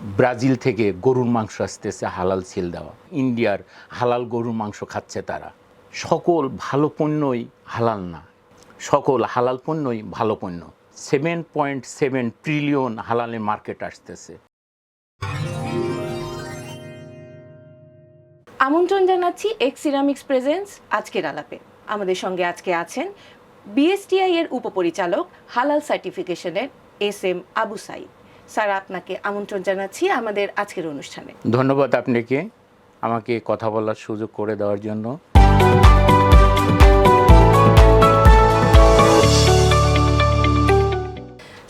Brazil থেকে গরুর মাংস আসতেছে হালাল সিল দেওয়া, ইন্ডিয়ার হালাল গরুর মাংস খাচ্ছে তারা। সকল ভালো পণ্যই হালাল না, সকল হালাল পণ্যই ভালো পণ্য। 7.7 ট্রিলিয়ন হালালের মার্কেট আসতেছে। আমন্ত্রণ জানাচ্ছি এক্স সিরামিক্স প্রেজেন্স আজকের আলাপে। আমাদের সঙ্গে আজকে আছেন বিএসটিআই এর উপপরিচালক হালাল সার্টিফিকেশনের S M Abu Sayeed. Sir, আপনাকে আমন্ত্রণ জানাচ্ছি আমাদের আজকের অনুষ্ঠানে। ধন্যবাদ আপনাকে আমাকে কথা বলার সুযোগ করে দেওয়ার জন্য।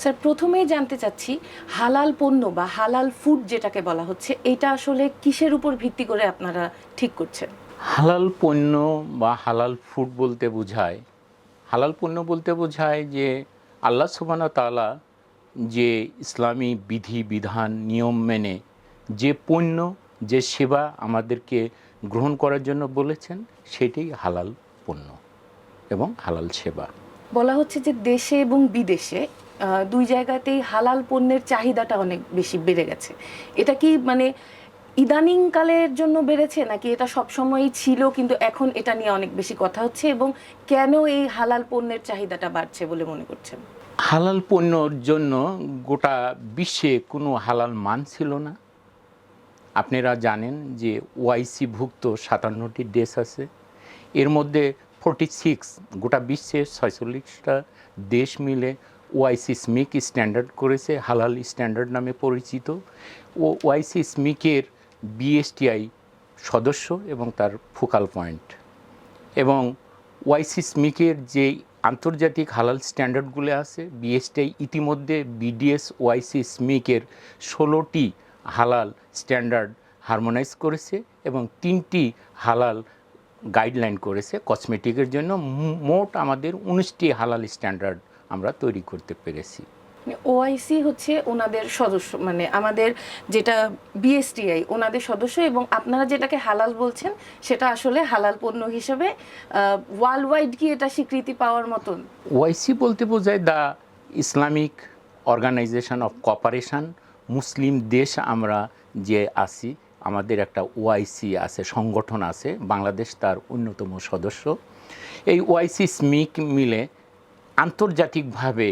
স্যার, প্রথমেই জানতে চাচ্ছি হালাল পণ্য বা হালাল ফুড যেটাকে বলা হচ্ছে, এটা আসলে কিসের উপর ভিত্তি করে আপনারা ঠিক করছেন? হালাল পণ্য বা হালাল ফুড বলতে বোঝায়, হালাল পণ্য বলতে বোঝায় যে আল্লাহ সুবহানাহু ওয়া তাআলা যে ইসলামী বিধি বিধান নিয়ম মেনে যে পণ্য যে সেবা আমাদেরকে গ্রহণ করার জন্য বলেছেন, সেটাই হালাল পণ্য এবং হালাল সেবা। বলা হচ্ছে যে দেশে এবং বিদেশে দুই জায়গাতেই হালাল পণ্যের চাহিদাটা অনেক বেশি বেড়ে গেছে। এটা কি মানে ইদানিং কালের জন্য বেড়েছে, নাকি এটা সবসময়ই ছিল কিন্তু এখন এটা নিয়ে অনেক বেশি কথা হচ্ছে, এবং কেন এই হালাল পণ্যের চাহিদাটা বাড়ছে বলে মনে করছেন? হালাল পণ্যর জন্য গোটা বিশ্বে কোনো হালাল মান ছিল না। আপনারা জানেন যে ওআইসি ভুক্ত 57টি দেশ আছে, এর মধ্যে 46 গোটা বিশ্বে 46টা দেশ মিলে ওআইসি স্মিক স্ট্যান্ডার্ড করেছে, হালাল স্ট্যান্ডার্ড নামে পরিচিত। ও ওআইসি স্মিকের বিএসটিআই সদস্য এবং তার ফোকাল পয়েন্ট। এবং ওআইসি স্মিকের যে আন্তর্জাতিক হালাল স্ট্যান্ডার্ডগুলো আছে, বিএসটিআই ইতিমধ্যে বিডিএস ওআইসি স্মিকের 16টি হালাল স্ট্যান্ডার্ড হারমোনাইজ করেছে এবং 3টি হালাল গাইডলাইন করেছে কসমেটিকের জন্য। মোট আমাদের 19টি হালাল স্ট্যান্ডার্ড আমরা তৈরি করতে পেরেছি। ওআইসি হচ্ছে ওনাদের সদস্য, মানে আমাদের যেটা বিএসটিআই ওনাদের সদস্য, এবং আপনারা যেটাকে হালাল বলছেন সেটা আসলে হালাল পণ্য হিসেবে ওয়ার্ল্ড ওয়াইড কি এটা স্বীকৃতি পাওয়ার মতন? ওআইসি বলতে বোঝায় the Islamic Organisation of Cooperation. মুসলিম দেশ আমরা যে আছি, আমাদের একটা ওআইসি আছে, সংগঠন আছে, বাংলাদেশ তার অন্যতম সদস্য। এই ওআইসি স্মিক মিলে আন্তর্জাতিকভাবে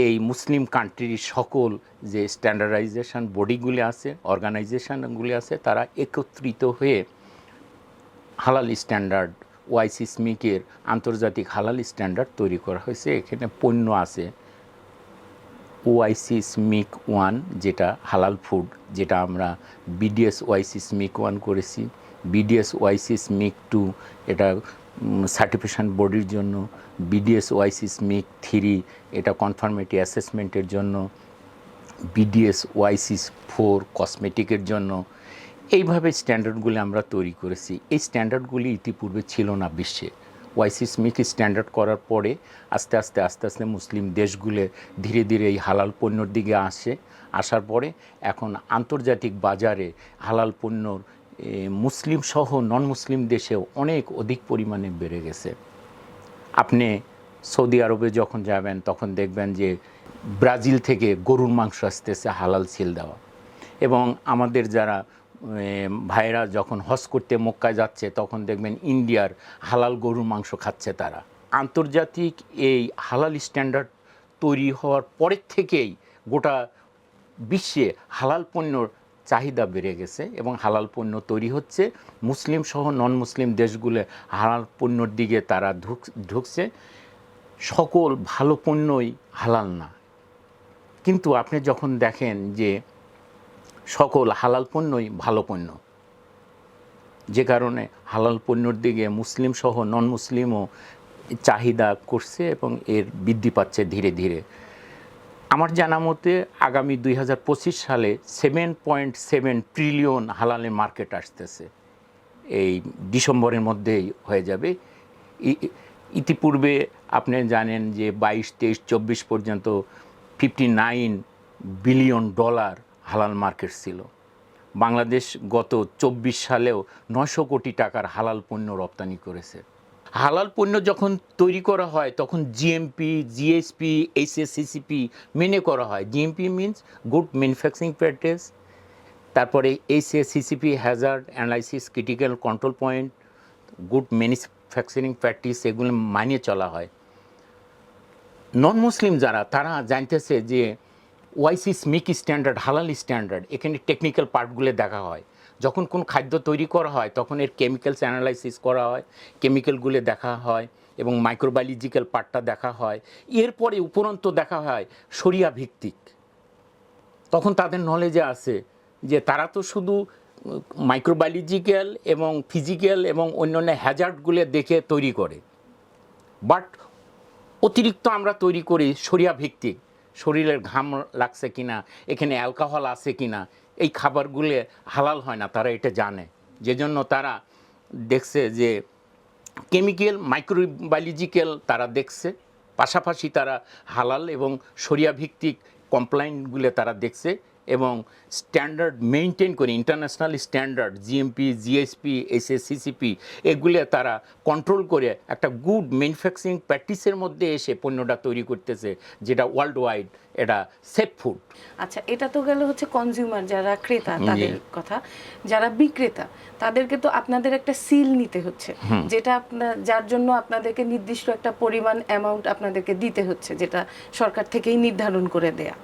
এই মুসলিম কান্ট্রির সকল যে স্ট্যান্ডার্ডাইজেশন বডিগুলি আছে, অর্গানাইজেশনগুলি আছে, তারা একত্রিত হয়ে হালাল স্ট্যান্ডার্ড, ওআইসি স্মিকের আন্তর্জাতিক হালাল স্ট্যান্ডার্ড তৈরি করা হয়েছে। এখানে পণ্য আছে ওআইসি স্মিক 1 যেটা হালাল ফুড, যেটা আমরা বিডিএস ওআইসি স্মিক 1 করেছি। বিডিএস ওআইসি স্মিক 2 এটা সার্টিফিকেশন বডির জন্য। বিডিএস ওআইসি স্মিক 3 এটা কনফার্মেটি অ্যাসেসমেন্টের জন্য। বিডিএস ওআইসি 4 কসমেটিকের জন্য। এইভাবে স্ট্যান্ডার্ডগুলি আমরা তৈরি করেছি। এই স্ট্যান্ডার্ডগুলি ইতিপূর্বে ছিল না বিশ্বে। ওআইসি স্মিক স্ট্যান্ডার্ড করার পরে আস্তে আস্তে মুসলিম দেশগুলো ধীরে ধীরে এই হালাল পণ্যর দিকে আসার পরে এখন আন্তর্জাতিক বাজারে হালাল পণ্যর মুসলিম সহ নন মুসলিম দেশেও অনেক অধিক পরিমাণে বেড়ে গেছে। আপনি সৌদি আরবে যখন যাবেন তখন দেখবেন যে ব্রাজিল থেকে গরুর মাংস আসতেছে হালাল সিল দেওয়া। এবং আমাদের যারা ভাইরা যখন হজ করতে মক্কায় যাচ্ছে তখন দেখবেন ইন্ডিয়ার হালাল গরুর মাংস খাচ্ছে তারা। আন্তর্জাতিক এই হালাল স্ট্যান্ডার্ড তৈরি হওয়ার পরের থেকেই গোটা বিশ্বে হালাল পণ্যর চাহিদা বেড়ে গেছে এবং হালাল পণ্য তৈরি হচ্ছে। মুসলিম সহ নন মুসলিম দেশগুলো হালাল পণ্যর দিকে তারা ঢুকছে। সকল ভালো পণ্যই হালাল না, কিন্তু আপনি যখন দেখেন যে সকল হালাল পণ্যই ভালো পণ্য, যে কারণে হালাল পণ্যর দিকে মুসলিম সহ নন মুসলিমও চাহিদা করছে এবং এর বৃদ্ধি পাচ্ছে ধীরে ধীরে। আমার জানা মতে আগামী 2025 সালে 7.7 ট্রিলিয়ন হালালের মার্কেট আসতেছে, এই ডিসেম্বরের মধ্যেই হয়ে যাবে। ইতিপূর্বে আপনি জানেন যে 22, 23, 24 পর্যন্ত $59 বিলিয়ন হালাল মার্কেট ছিল। বাংলাদেশ গত 24 সালেও 900 কোটি টাকার হালাল পণ্য রপ্তানি করেছে। হালাল পণ্য যখন তৈরি করা হয় তখন জিএমপি, জিএসপি, এইচএসসিসিপি মেনে করা হয়। GMP means good manufacturing practice, তারপরে HACCP Hazard analysis, critical control point, good manufacturing practice, এগুলো মানিয়ে চলা হয়। নন মুসলিম যারা, তারা জানতেছে যে ওআইসি স্মিক স্ট্যান্ডার্ড, হালাল স্ট্যান্ডার্ড, এখানে টেকনিক্যাল পার্টগুলো দেখা হয়। যখন কোন খাদ্য তৈরি করা হয় তখন এর কেমিক্যালস অ্যানালাইসিস করা হয়, কেমিক্যালগুলো দেখা হয় এবং মাইক্রোবায়োলজিক্যাল পার্টটা দেখা হয়। এরপরে উপরন্ত দেখা হয় শরিয়া ভিত্তিক। তখন তাদের নলেজে আছে যে তারা তো শুধু মাইক্রোবায়োলজিক্যাল এবং ফিজিক্যাল এবং অন্যান্য হ্যাজার্ডগুলো দেখে তৈরি করে, বাট অতিরিক্ত আমরা তৈরি করি শরিয়া ভিত্তিক। শরীরের ঘাম লাগছে কিনা, এখানে অ্যালকোহল আছে কিনা, এই খাবারগুলো হালাল হয় না, তারা এটা জানে। যেজন্য তারা দেখছে যে কেমিক্যাল, মাইক্রোবায়োলজিক্যাল তারা দেখছে, পাশাপাশি তারা হালাল এবং শরিয়া ভিত্তিক কমপ্লায়েন্টগুলো তারা দেখছে এবং স্ট্যান্ডার্ড মেনটেন করে, international standard GMP, GSP, HACCP এগুলো তারা কন্ট্রোল করে একটা গুড ম্যানুফ্যাকচারিং প্র্যাকটিসের মধ্যে এসে পণ্যটা তৈরি করতেছে, যেটা ওয়ার্ল্ড ওয়াইড এটা সেফ ফুড। আচ্ছা, এটা তো গেল হচ্ছে কনজিউমার, যারা ক্রেতা তাদের কথা। যারা বিক্রেতা, তাদেরকে তো আপনাদের একটা সিল নিতে হচ্ছে, যেটা যার জন্য আপনাদেরকে নির্দিষ্ট একটা পরিমাণ অ্যামাউন্ট আপনাদেরকে দিতে হচ্ছে, যেটা সরকার থেকেই নির্ধারণ করে দেয়া।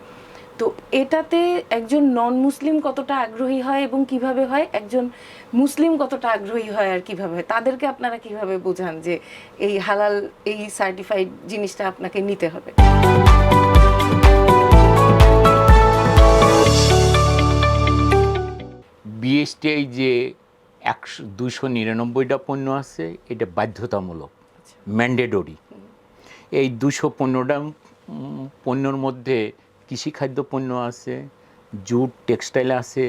তো এটাতে একজন নন মুসলিম কতটা আগ্রহী হয় এবং কিভাবে হয়, একজন মুসলিম কতটা আগ্রহী হয় আর কিভাবে হয়, তাদেরকে আপনারা কিভাবে বোঝান যে এই হালাল, এই সার্টিফাইড জিনিসটা আপনাকে নিতে হবে? বিএসটিআই যে 299টা পণ্য আছে, এটা বাধ্যতামূলক, ম্যান্ডেটরি। এই 215টা পণ্যর মধ্যে কৃষিখাদ্য পণ্য আছে, জুট, টেক্সটাইল আছে,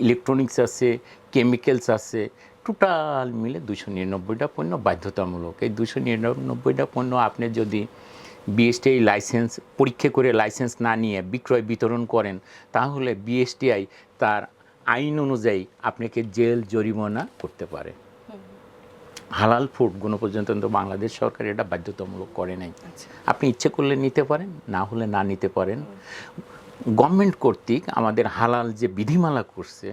ইলেকট্রনিক্স আছে, কেমিক্যালস আছে, টোটাল মিলে 299টা পণ্য বাধ্যতামূলক। এই 299টা পণ্য আপনি যদি বিএসটিআই লাইসেন্স পরীক্ষা করে লাইসেন্স না নিয়ে বিক্রয় বিতরণ করেন, তাহলে বিএসটিআই তার আইন অনুযায়ী আপনাকে জেল, জরিমানা করতে পারে। হালাল ফুড গণপ্রজাতন্ত্র কিন্তু বাংলাদেশ সরকার এটা বাধ্যতামূলক করে নাই। আপনি ইচ্ছে করলে নিতে পারেন, না হলে না নিতে পারেন। গভর্নমেন্ট কর্তৃক আমাদের হালাল যে বিধিমালা করছে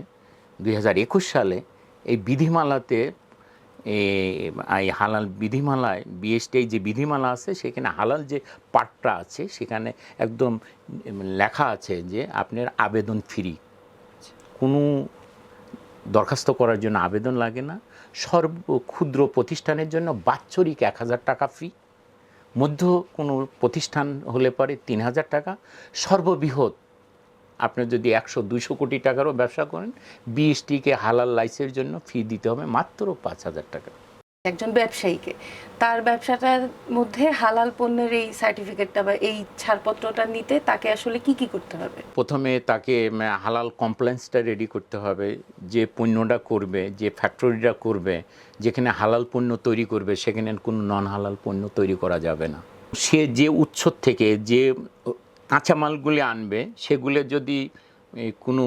2021 সালে, এই বিধিমালাতে এই হালাল বিধিমালায় বিএসটিআই যে বিধিমালা আছে, সেখানে হালাল যে পার্টটা আছে সেখানে একদম লেখা আছে যে আপনার আবেদন ফ্রি, কোনো দরখাস্ত করার জন্য আবেদন লাগে না। ক্ষুদ্র প্রতিষ্ঠানের জন্য বাৎসরিক 1000 টাকা ফি, মধ্য কোনো প্রতিষ্ঠান হলে পরে 3000 টাকা, সর্ববৃহৎ আপনি যদি 100-200 কোটি টাকারও ব্যবসা করেন, বিএসটিকে হালাল লাইসেন্সের জন্য ফি দিতে হবে মাত্র 5000 টাকা। একজন ব্যবসায়ীকে তার ব্যবসাটার মধ্যে হালাল পণ্যের এই সার্টিফিকেটটা বা এই ছাড়পত্রটা নিতে তাকে আসলে কি কি করতে হবে? প্রথমে তাকে হালাল কমপ্লায়েন্সটা রেডি করতে হবে। যে পণ্যটা করবে, যে ফ্যাক্টরিটা করবে, যেখানে হালাল পণ্য তৈরি করবে, সেখানে কোনো নন হালাল পণ্য তৈরি করা যাবে না। সে যে উৎস থেকে যে কাঁচামালগুলি আনবে, সেগুলো যদি কোনো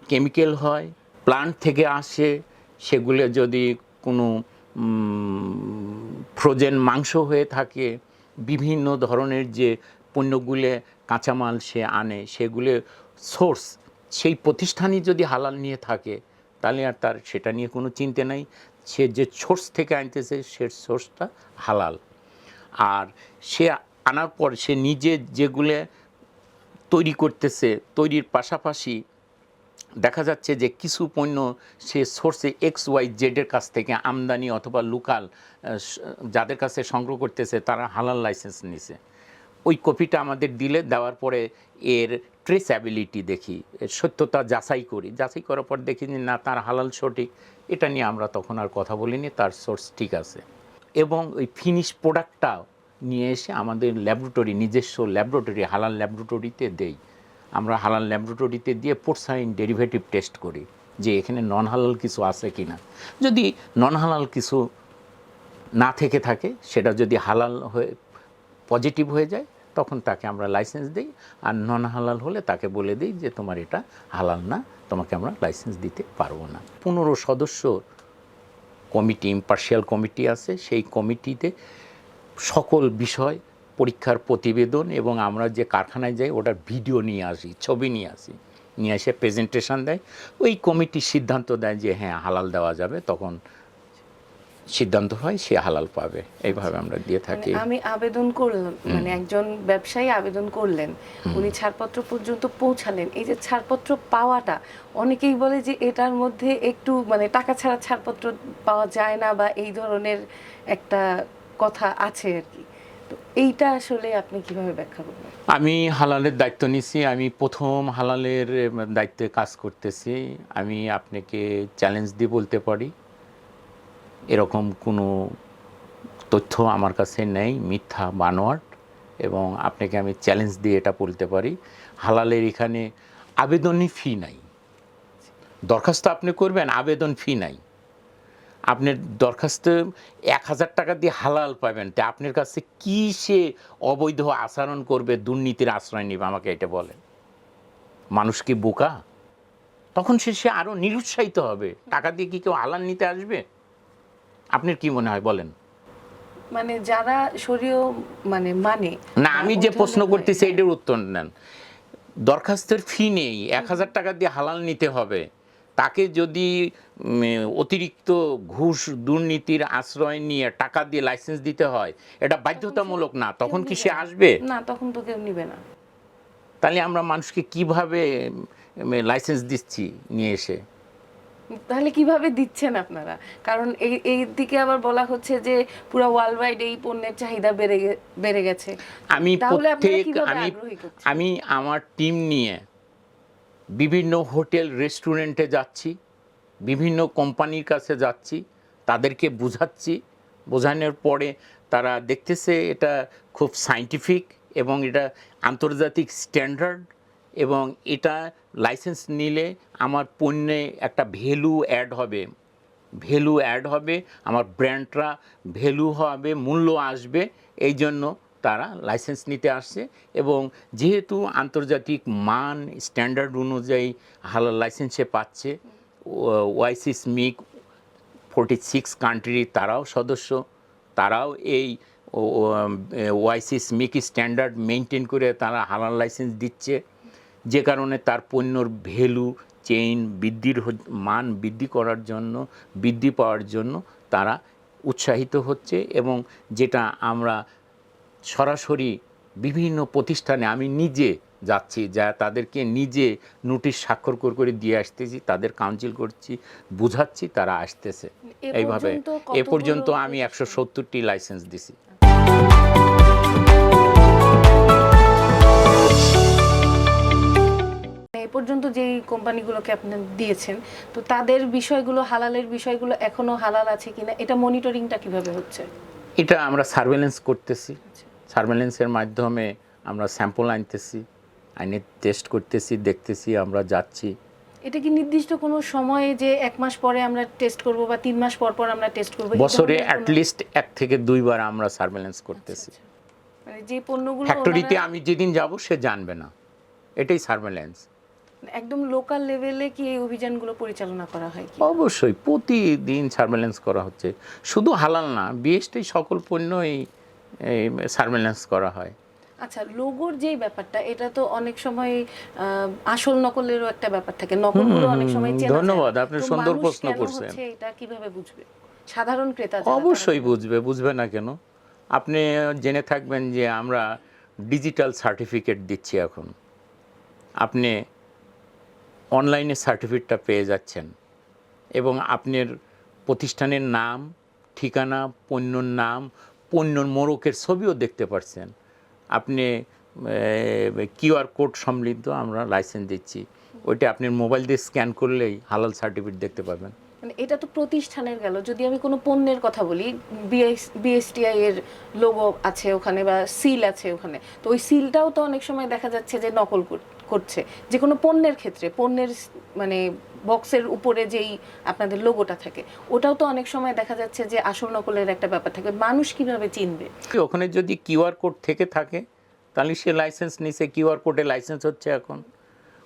কেমিক্যাল হয়, প্লান্ট থেকে আসে, সেগুলো যদি কোনো ফ্রোজেন মাংস হয়ে থাকে, বিভিন্ন ধরনের যে পণ্যগুলো কাঁচামাল সে আনে, সেগুলো সোর্স সেই প্রতিষ্ঠানই যদি হালাল নিয়ে থাকে, তাহলে আর তার সেটা নিয়ে কোনো চিন্তা নাই। সে যে সোর্স থেকে আনতেছে সে সোর্সটা হালাল। আর সে আনার পর সে নিজে যেগুলো তৈরি করতেছে, তৈরির পাশাপাশি দেখা যাচ্ছে যে কিছু পণ্য সে সোর্সে XYZ এর কাছ থেকে আমদানি অথবা লোকাল যাদের কাছে সংগ্রহ করতেছে, তারা হালাল লাইসেন্স নিছে। ওই কপিটা আমাদের দিলে, দেওয়ার পরে এর ট্রেসঅ্যাবিলিটি দেখি, এর সত্যতা যাচাই করি, যাচাই করার পর দেখি যে না, তার হালাল সঠিক, এটা নিয়ে আমরা তখন আর কথা বলিনি, তার সোর্স ঠিক আছে। এবং ওই ফিনিশ প্রোডাক্টটা নিয়ে এসে আমাদের ল্যাবরেটরি, নিজস্ব ল্যাবরেটরি, হালাল ল্যাবরেটরিতে দেই। আমরা হালাল ল্যাবরেটরিতে দিয়ে পোর্সাইন ডেরিভেটিভ টেস্ট করি যে এখানে নন হালাল কিছু আছে কি না। যদি নন হালাল কিছু না থেকে থাকে, সেটা যদি হালাল হয়ে পজিটিভ হয়ে যায়, তখন তাকে আমরা লাইসেন্স দিই। আর নন হালাল হলে তাকে বলে দিই যে তোমার এটা হালাল না, তোমাকে আমরা লাইসেন্স দিতে পারবো না। 15 সদস্য কমিটি, ইম্পার্শিয়াল কমিটি আছে। সেই কমিটিতে সকল বিষয় পরীক্ষার প্রতিবেদন এবং আমরা যে কারখানায় যাই ওটার ভিডিও নিয়ে আসি, ছবি নিয়ে আসি, নিয়ে এসে প্রেজেন্টেশন দেয়, ওই কমিটি সিদ্ধান্ত দেয় যে হ্যাঁ হালাল দেওয়া যাবে, তখন সিদ্ধান্ত হয় সে হালাল পাবে। এইভাবে আমরা দিয়ে থাকি। মানে আমি আবেদন করলাম, মানে একজন ব্যবসায়ী আবেদন করলেন, উনি ছাড়পত্র পর্যন্ত পৌঁছালেন। এই যে ছাড়পত্র পাওয়াটা, অনেকেই বলে যে এটার মধ্যে একটু মানে টাকা ছাড়া ছাড়পত্র পাওয়া যায় না, বা এই ধরনের একটা কথা আছে আর কি। তো এইটা আসলে আপনি কিভাবে ব্যাখ্যা করবেন? আমি হালালের দায়িত্ব নিছি, আমি প্রথম হালালের দায়িত্বে কাজ করতেছি। আমি আপনাকে চ্যালেঞ্জ দিয়ে বলতে পারি এরকম কোনো তথ্য আমার কাছে নেই, মিথ্যা বানোয়াট। এবং আপনাকে আমি চ্যালেঞ্জ দিয়ে এটা বলতে পারি, হালালের এখানে আবেদনই ফি নাই। দরখাস্ত আপনি করবেন, আবেদন ফি নাই। আপনার দরখাস্ত ১,০০০ টাকা দিয়ে হালাল পাবেন, তা আপনার কাছে কি সে অবৈধ আচরণ করবে, দুর্নীতির আশ্রয় নেবে, আমাকে এটা বলেন। মানুষ কি বোকা? তখন সে আরও নিরুৎসাহিত হবে। টাকা দিয়ে কি কেউ হালাল নিতে আসবে? আপনার কি মনে হয় বলেন? মানে যারা শরীয় মানে না, আমি যে প্রশ্ন করতেছি হ্যাঁ। এটার উত্তর নেন। দরখাস্তের ফি নেই, ১,০০০ টাকা দিয়ে হালাল নিতে হবে। তাকে যদি অতিরিক্ত ঘুষ দুর্নীতির আশ্রয় নিয়ে টাকা দিয়ে লাইসেন্স দিতে হয়, এটা বাধ্যতামূলক না, তখন কি সে আসবে? না, তখন তো কেউ নিবে না। তাহলে আমরা মানুষকে কিভাবে লাইসেন্স দিচ্ছি নিয়ে এসে? তাহলে কিভাবে দিচ্ছেন আপনারা? কারণ এই দিকে আবার বলা হচ্ছে যে পুরো ওয়ার্ল্ড ওয়াইড এই পণ্যের চাহিদা বেড়ে গেছে। আমি তাহলে আপনারা প্রত্যেক কিভাবে আমি আগ্রহী করছেন? আমি আমার টিম নিয়ে বিভিন্ন হোটেল রেস্টুরেন্টে যাচ্ছি, বিভিন্ন কোম্পানির কাছে যাচ্ছি, তাদেরকে বুঝাচ্ছি। বোঝানোর পরে তারা দেখতেছে এটা খুব সায়েন্টিফিক এবং এটা আন্তর্জাতিক স্ট্যান্ডার্ড, এবং এটা লাইসেন্স নিলে আমার পণ্যে একটা ভ্যালু অ্যাড হবে, আমার ব্র্যান্ডটা ভ্যালু হবে, মূল্য আসবে। এই জন্য তারা লাইসেন্স নিতে আসছে। এবং যেহেতু আন্তর্জাতিক মান স্ট্যান্ডার্ড অনুযায়ী হালাল লাইসেন্সে পাচ্ছে, ওআইসি স্মিক 46 কান্ট্রি তারাও সদস্য, তারাও এই ওআইসি স্মিক স্ট্যান্ডার্ড মেনটেন করে তারা হালাল লাইসেন্স দিচ্ছে, যে কারণে তার পণ্যর ভ্যালু চেইন মান বৃদ্ধি করার জন্য, বৃদ্ধি পাওয়ার জন্য তারা উৎসাহিত হচ্ছে। এবং যেটা আমরা সরাসরি বিভিন্ন প্রতিষ্ঠানে আমি নিজে যাচ্ছি, যা তাদেরকে নিজে নোটিশ স্বাক্ষর করে দিয়ে আসতেছি, তাদের কাউন্সিল করছি, বুঝাচ্ছি, তারা আসতেছে। এইভাবে এ পর্যন্ত আমি ১৭০টি লাইসেন্স দিছি। এ পর্যন্ত যেই কোম্পানিগুলোকে আপনি দিয়েছেন, তো তাদের বিষয়গুলো, হালালের বিষয়গুলো এখনো হালাল আছে কিনা, এটা মনিটরিংটা কিভাবে হচ্ছে? এটা আমরা সার্ভেলেন্স করতেছি। সার্ভেলেন্সের মাধ্যমে আমরা স্যাম্পল আনতেছি, আইনে টেস্ট করতেছি, দেখতেছি, আমরা যাচ্ছি। এটা কি নির্দিষ্ট কোনো সময়ে যে ১ মাস পরে আমরা টেস্ট করব বা ৩ মাস পর পর আমরা টেস্ট করব? বছরে অ্যাটলিস্ট ১ থেকে ২ বার আমরা সার্ভেলেন্স করতেছি। মানে যে পণ্যগুলো ফ্যাক্টরিতে আমি যেদিন যাব সে জানবে না, এটাই সার্ভেলেন্স। একদম লোকাল লেভেলে কি এই অভিযানগুলো পরিচালনা করা হয় কি? অবশ্যই প্রতিদিন সার্ভেলেন্স করা হচ্ছে। শুধু হালাল না, বিএসটি সকল পণ্যই সার্ভেলেন্স করা হয়। আচ্ছা, লোগোর যেই ব্যাপারটা, এটা তো অনেক সময় আসল নকলেরও একটা ব্যাপার থাকে, নকলগুলো অনেক সময় চেনা যায়। ধন্যবাদ, আপনি তো সুন্দর মানুষ প্রশ্ন কেন করছেন। হচ্ছে এটা কিভাবে বুঝবে? সাধারণ ক্রেতা যারা, অবশ্যই বুঝবে না কেন? আপনি জেনে থাকবেন যে আমরা ডিজিটাল সার্টিফিকেট দিচ্ছি এখন। আপনি অনলাইনে সার্টিফিকেটটা পেয়ে যাচ্ছেন, এবং আপনার প্রতিষ্ঠানের নাম, ঠিকানা, পণ্যর নাম, পণ্যর মোড়কের ছবিও দেখতে পাচ্ছেন। আপনি কিউআর কোড সমৃদ্ধ আমরা লাইসেন্স দিচ্ছি, ওইটা আপনার মোবাইল দিয়ে স্ক্যান করলেই হালাল সার্টিফিকেট দেখতে পাবেন। মানে এটা তো প্রতিষ্ঠানের গেল। যদি আমি কোনো পণ্যের কথা বলি, বিএসটিআই এর লোগো আছে ওখানে বা সিল আছে ওখানে, তো ওই সিলটাও তো অনেক সময় দেখা যাচ্ছে যে নকল করছে। যে কোনো পণ্যের ক্ষেত্রে, পণ্যের মানে বক্সের উপরে যেই আপনাদের লোগোটা থাকে, ওটাও তো অনেক সময় দেখা যাচ্ছে যে আসল নকলের একটা ব্যাপার থাকে। মানুষ কিভাবে চিনবে? ওখানে যদি কিউআর কোড থেকে থাকে তাহলে সে লাইসেন্স নিছে, কিউআর কোডে লাইসেন্স হচ্ছে এখন,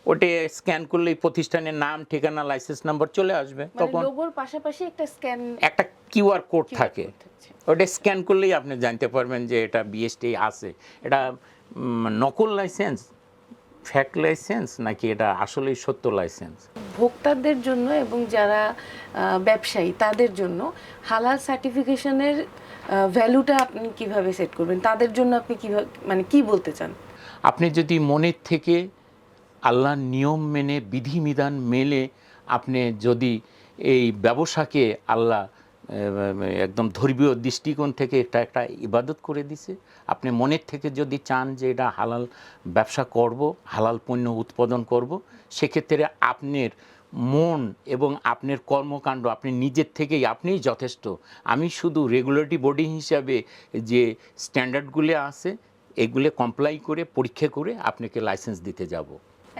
ওটা স্ক্যান করলেই প্রতিষ্ঠানের নাম, ঠিকানা, লাইসেন্স নাম্বার চলে আসবে। তখন লোগোর পাশাপাশি একটা কিউআর কোড থাকে, ওটা স্ক্যান করলেই আপনি জানতে পারবেন যে এটা বিএসটি আছে। এটা নকল লাইসেন্স ফ্যাক্ট লাইসেন্স নাকি এটা আসলেই সত্য লাইসেন্স? ভোক্তাদের জন্য এবং যারা ব্যবসায়ী তাদের জন্য হালাল সার্টিফিকেশনের ভ্যালুটা আপনি কিভাবে সেট করবেন, তাদের জন্য আপনি কিভাবে মানে কি বলতে চান? আপনি যদি মনের থেকে আল্লাহর নিয়ম মেনে বিধিবিধান মেনে আপনি যদি এই ব্যবসাকে আল্লাহ একদম ধর্মীয় দৃষ্টিকোণ থেকে এটা একটা ইবাদত করে দিছে, আপনি মনের থেকে যদি চান যে এটা হালাল ব্যবসা করব, হালাল পণ্য উৎপাদন করব, সেক্ষেত্রে আপনার মন এবং আপনার কর্মকাণ্ড আপনি নিজের থেকেই আপনিই যথেষ্ট। আমি শুধু রেগুলেটরি বডি হিসাবে যে স্ট্যান্ডার্ডগুলো আছে এগুলো কমপ্লাই করে পরীক্ষা করে আপনাকে লাইসেন্স দিতে যাব।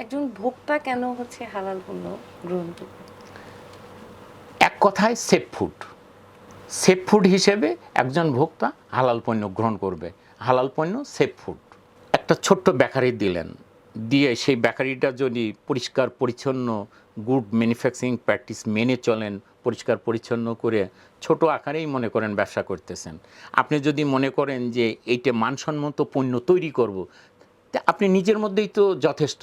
একজন ভোক্তা কেন হচ্ছে হালাল পণ্য গ্রহণ করবে? এক কথায় সেফ ফুড। সেফ ফুড হিসেবে একজন ভোক্তা হালাল পণ্য গ্রহণ করবে। হালাল পণ্য সেফ ফুড। একটা ছোট্ট বেকারি দিলেন, দিয়ে সেই বেকারিটা যদি পরিষ্কার পরিচ্ছন্ন গুড ম্যানুফ্যাকচারিং প্র্যাকটিস মেনে চলেন, পরিষ্কার পরিচ্ছন্ন করে ছোট আকারেই মনে করেন ব্যবসা করতেছেন, আপনি যদি মনে করেন যে এইটা মানসম্মত পণ্য তৈরি করব, তা আপনি নিজের মধ্যেই তো যথেষ্ট।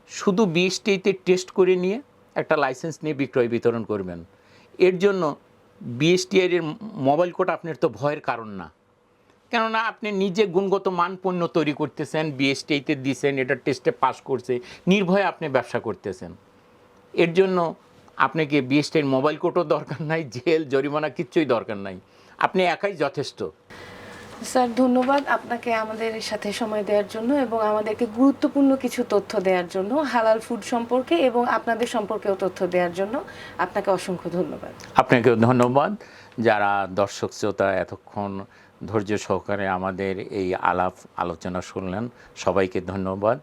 শুধু বিএসটিআইতে টেস্ট করে নিয়ে একটা লাইসেন্স নিয়ে বিক্রয় বিতরণ করবেন। এর জন্য বিএসটিআই এর মোবাইল কোড আপনার তো ভয়ের কারণ না, কেননা আপনি নিজে গুণগত মান পণ্য তৈরি করতেছেন, বিএসটিআইতে দিয়েছেন, এটা টেস্টে পাস করছে, নির্ভয়ে আপনি ব্যবসা করতেছেন। এর জন্য আপনাকে বিএসটিআইয়ের মোবাইল কোডও দরকার নাই, জেল জরিমানা কিচ্ছুই দরকার নাই, আপনি একাই যথেষ্ট। স্যার ধন্যবাদ আপনাকে আমাদের সাথে সময় দেওয়ার জন্য এবং আমাদেরকে গুরুত্বপূর্ণ কিছু তথ্য দেওয়ার জন্য, হালাল ফুড সম্পর্কে এবং আপনাদের সম্পর্কেও তথ্য দেওয়ার জন্য আপনাকে অসংখ্য ধন্যবাদ। আপনাকেও ধন্যবাদ। যারা দর্শক শ্রোতা এতক্ষণ ধৈর্য সহকারে আমাদের এই আলোচনা শুনলেন, সবাইকে ধন্যবাদ।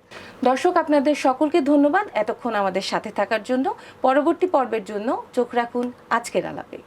দর্শক আপনাদের সকলকে ধন্যবাদ এতক্ষণ আমাদের সাথে থাকার জন্য। পরবর্তী পর্বের জন্য চোখ রাখুন আজকের আলাপে।